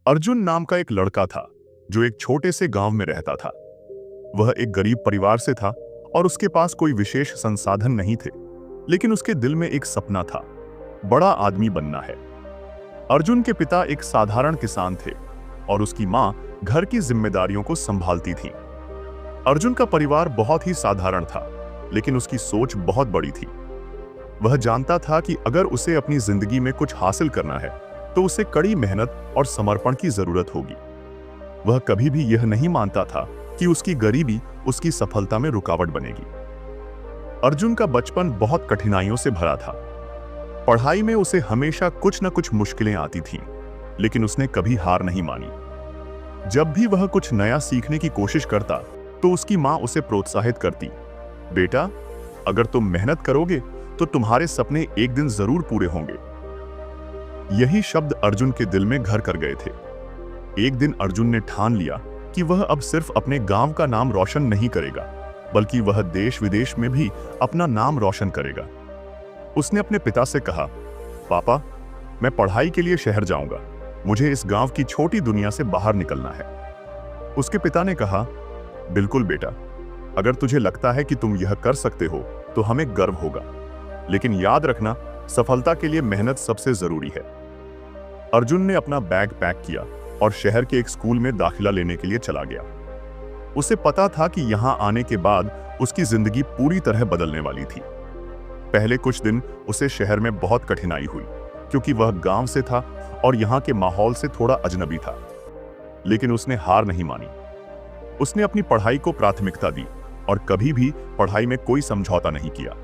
अर्जुन नाम का एक लड़का था जो एक छोटे से गांव में रहता था। वह एक गरीब परिवार से था और उसके पास कोई विशेष संसाधन नहीं थे, लेकिन उसके दिल में एक सपना था, बड़ा आदमी बनना है। अर्जुन के पिता एक साधारण किसान थे और उसकी मां घर की जिम्मेदारियों को संभालती थी। अर्जुन का परिवार बहुत ही साधारण था, लेकिन उसकी सोच बहुत बड़ी थी। वह जानता था कि अगर उसे अपनी जिंदगी में कुछ हासिल करना है तो उसे कड़ी मेहनत और समर्पण की जरूरत होगी। वह कभी भी यह नहीं मानता था कि उसकी गरीबी उसकी सफलता में रुकावट बनेगी। अर्जुन का बचपन बहुत कठिनाइयों से भरा था। पढ़ाई में उसे हमेशा कुछ न कुछ मुश्किलें आती थीं, लेकिन उसने कभी हार नहीं मानी। जब भी वह कुछ नया सीखने की कोशिश करता तो उसकी मां उसे प्रोत्साहित करती, बेटा, अगर तुम मेहनत करोगे तो तुम्हारे सपने एक दिन जरूर पूरे होंगे। यही शब्द अर्जुन के दिल में घर कर गए थे। एक दिन अर्जुन ने ठान लिया कि वह अब सिर्फ अपने गांव का नाम रोशन नहीं करेगा, बल्कि वह देश विदेश में भी अपना नाम रोशन करेगा। उसने अपने पिता से कहा, पापा, मैं पढ़ाई के लिए शहर जाऊंगा, मुझे इस गांव की छोटी दुनिया से बाहर निकलना है। उसके पिता ने कहा, बिल्कुल बेटा, अगर तुझे लगता है कि तुम यह कर सकते हो तो हमें गर्व होगा, लेकिन याद रखना, सफलता के लिए मेहनत सबसे जरूरी है। अर्जुन ने अपना बैग पैक किया और शहर के एक स्कूल में दाखिला लेने के लिए चला गया। उसे पता था कि यहां आने के बाद उसकी जिंदगी पूरी तरह बदलने वाली थी। पहले कुछ दिन उसे शहर में बहुत कठिनाई हुई, क्योंकि वह गांव से था और यहां के माहौल से थोड़ा अजनबी था। लेकिन उसने हार नहीं मानी। उसने अपनी पढ़ाई को प्राथमिकता दी और कभी भी पढ़ाई में कोई समझौता नहीं किया।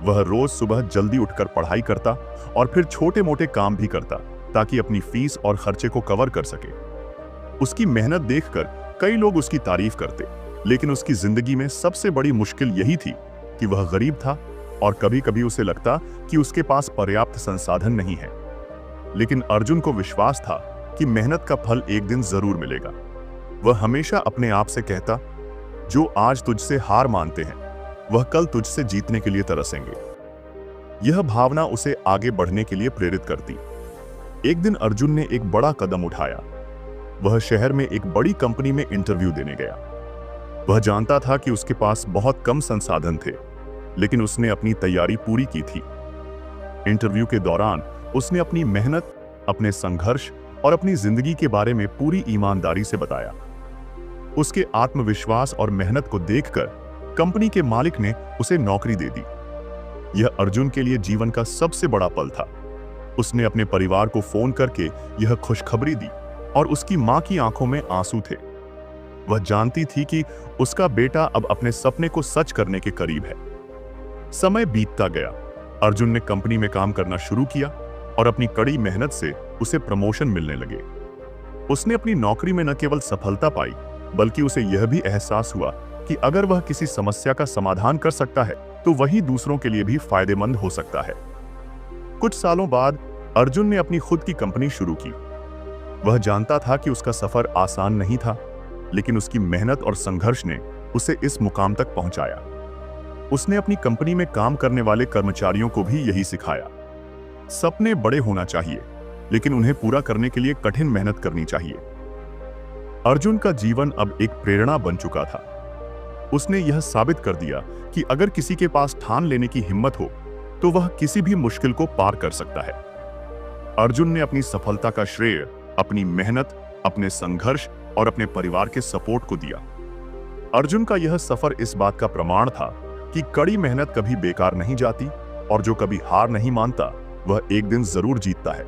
वह रोज सुबह जल्दी उठकर पढ़ाई करता और फिर छोटे मोटे काम भी करता, ताकि अपनी फीस और खर्चे को कवर कर सके। उसकी मेहनत देखकर कई लोग उसकी तारीफ करते, लेकिन उसकी जिंदगी में सबसे बड़ी मुश्किल यही थी कि वह गरीब था और कभी कभी उसे लगता कि उसके पास पर्याप्त संसाधन नहीं है। लेकिन अर्जुन को विश्वास था कि मेहनत का फल एक दिन जरूर मिलेगा। वह हमेशा अपने आप से कहता, जो आज तुझसे हार मानते हैं वह कल तुझसे जीतने के लिए तरसेंगे। यह भावना उसे आगे बढ़ने के लिए प्रेरित करती। एक दिन अर्जुन ने एक बड़ा कदम उठाया। वह शहर में एक बड़ी कंपनी में इंटरव्यू देने गया। वह जानता था कि उसके पास बहुत कम संसाधन थे, लेकिन उसने अपनी तैयारी पूरी की थी। इंटरव्यू के दौरान उसने अपनी मेहनत, अपने संघर्ष और अपनी जिंदगी के बारे में पूरी ईमानदारी से बताया। उसके आत्मविश्वास और मेहनत को देखकर कंपनी के मालिक ने उसे नौकरी दे दी। यह अर्जुन के लिए जीवन का सबसे बड़ा पल था। उसने अपने परिवार को फोन करके यह खुशखबरी दी और उसकी मां की आंखों में आंसू थे। वह जानती थी कि उसका बेटा अब अपने सपने को सच करने के करीब है। समय बीतता गया। अर्जुन ने कंपनी में काम करना शुरू किया और अपनी कड़ी मेहनत से उसे प्रमोशन मिलने लगे। उसने अपनी नौकरी में न केवल सफलता पाई, बल्कि उसे यह भी एहसास हुआ कि अगर वह किसी समस्या का समाधान कर सकता है तो वही दूसरों के लिए भी फायदेमंद हो सकता है। कुछ सालों बाद अर्जुन ने अपनी खुद की कंपनी शुरू की। वह जानता था कि उसका सफर आसान नहीं था, लेकिन उसकी मेहनत और संघर्ष ने उसे इस मुकाम तक पहुंचाया। उसने अपनी कंपनी में काम करने वाले कर्मचारियों को भी यही सिखाया, सपने बड़े होना चाहिए, लेकिन उन्हें पूरा करने के लिए कठिन मेहनत करनी चाहिए। अर्जुन का जीवन अब एक प्रेरणा बन चुका था। उसने यह साबित कर दिया कि अगर किसी के पास ठान लेने की हिम्मत हो तो वह किसी भी मुश्किल को पार कर सकता है। अर्जुन ने अपनी सफलता का श्रेय अपनी मेहनत, अपने संघर्ष और अपने परिवार के सपोर्ट को दिया। अर्जुन का यह सफर इस बात का प्रमाण था कि कड़ी मेहनत कभी बेकार नहीं जाती और जो कभी हार नहीं मानता वह एक दिन जरूर जीतता है।